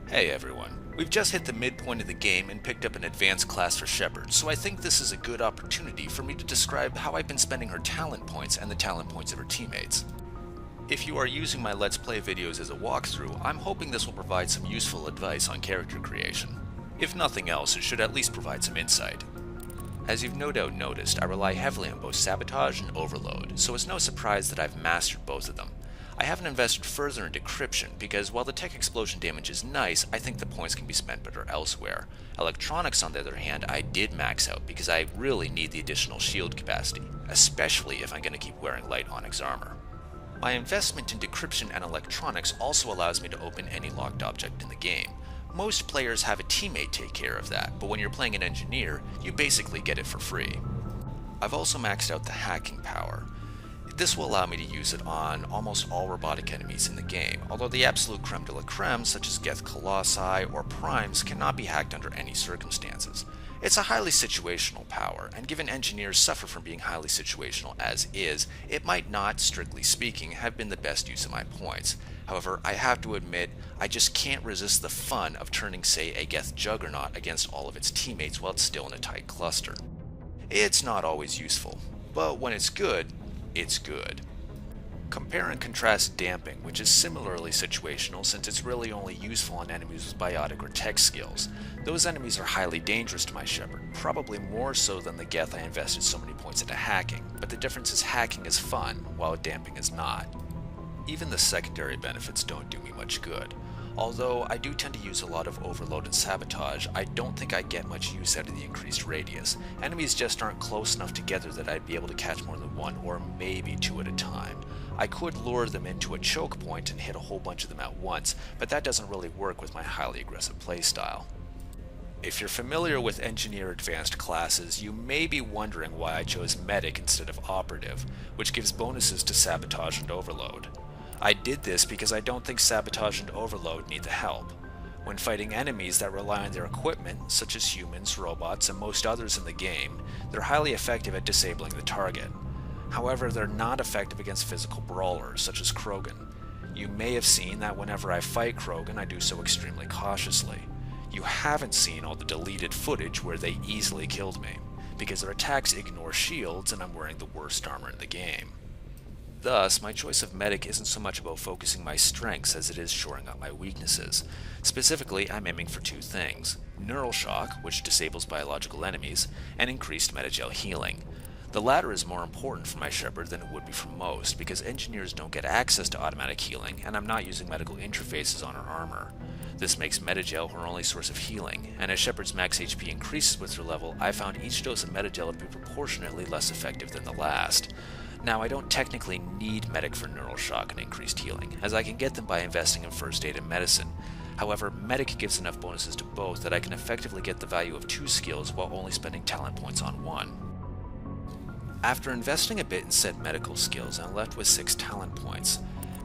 Hey everyone, we've just hit the midpoint of the game and picked up an advanced class for Shepard, so I think this is a good opportunity for me to describe how I've been spending her talent points and the talent points of her teammates. If you are using my Let's Play videos as a walkthrough, I'm hoping this will provide some useful advice on character creation. If nothing else, it should at least provide some insight. As you've no doubt noticed, I rely heavily on both Sabotage and Overload, so it's no surprise that I've mastered both of them. I haven't invested further in Decryption because while the tech explosion damage is nice, I think the points can be spent better elsewhere. Electronics, on the other hand, I did max out because I really need the additional shield capacity, especially if I'm going to keep wearing light Onyx armor. My investment in Decryption and Electronics also allows me to open any locked object in the game. Most players have a teammate take care of that, but when you're playing an engineer, you basically get it for free. I've also maxed out the hacking power. This will allow me to use it on almost all robotic enemies in the game, although the absolute creme de la creme, such as Geth Colossi or Primes, cannot be hacked under any circumstances. It's a highly situational power, and given engineers suffer from being highly situational as is, it might not, strictly speaking, have been the best use of my points. However, I have to admit, I just can't resist the fun of turning, say, a Geth Juggernaut against all of its teammates while it's still in a tight cluster. It's not always useful, but when it's good, it's good. Compare and contrast Damping, which is similarly situational since it's really only useful on enemies with biotic or tech skills. Those enemies are highly dangerous to my Shepard, probably more so than the Geth I invested so many points into hacking, but the difference is hacking is fun, while Damping is not. Even the secondary benefits don't do me much good. Although I do tend to use a lot of Overload and Sabotage, I don't think I get much use out of the increased radius. Enemies just aren't close enough together that I'd be able to catch more than one or maybe two at a time. I could lure them into a choke point and hit a whole bunch of them at once, but that doesn't really work with my highly aggressive playstyle. If you're familiar with Engineer Advanced classes, you may be wondering why I chose Medic instead of Operative, which gives bonuses to Sabotage and Overload. I did this because I don't think Sabotage and Overload need the help. When fighting enemies that rely on their equipment, such as humans, robots, and most others in the game, they're highly effective at disabling the target. However, they're not effective against physical brawlers, such as Krogan. You may have seen that whenever I fight Krogan, I do so extremely cautiously. You haven't seen all the deleted footage where they easily killed me, because their attacks ignore shields and I'm wearing the worst armor in the game. Thus, my choice of Medic isn't so much about focusing my strengths as it is shoring up my weaknesses. Specifically, I'm aiming for two things: Neural Shock, which disables biological enemies, and increased Metagel healing. The latter is more important for my Shepard than it would be for most, because engineers don't get access to automatic healing, and I'm not using medical interfaces on her armor. This makes Metagel her only source of healing, and as Shepard's max HP increases with her level, I found each dose of Metagel to be proportionately less effective than the last. Now, I don't technically need Medic for Neural Shock and increased healing, as I can get them by investing in First Aid and Medicine. However, Medic gives enough bonuses to both that I can effectively get the value of two skills while only spending talent points on one. After investing a bit in said medical skills, I'm left with 6 talent points.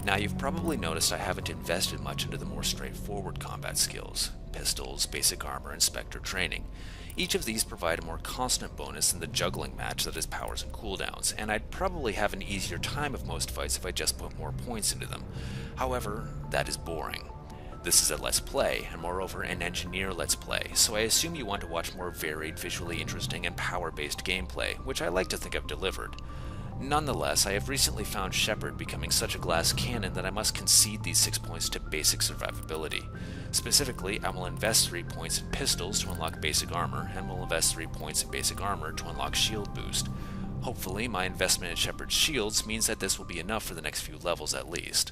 Now, you've probably noticed I haven't invested much into the more straightforward combat skills: pistols, basic armor, and Spectre training. Each of these provide a more constant bonus than the juggling match that is powers and cooldowns, and I'd probably have an easier time of most fights if I just put more points into them. However, that is boring. This is a Let's Play, and moreover an Engineer Let's Play, so I assume you want to watch more varied, visually interesting, and power-based gameplay, which I like to think I've delivered. Nonetheless, I have recently found Shepard becoming such a glass cannon that I must concede these 6 points to basic survivability. Specifically, I will invest 3 points in pistols to unlock basic armor, and will invest 3 points in basic armor to unlock shield boost. Hopefully, my investment in Shepard's shields means that this will be enough for the next few levels at least.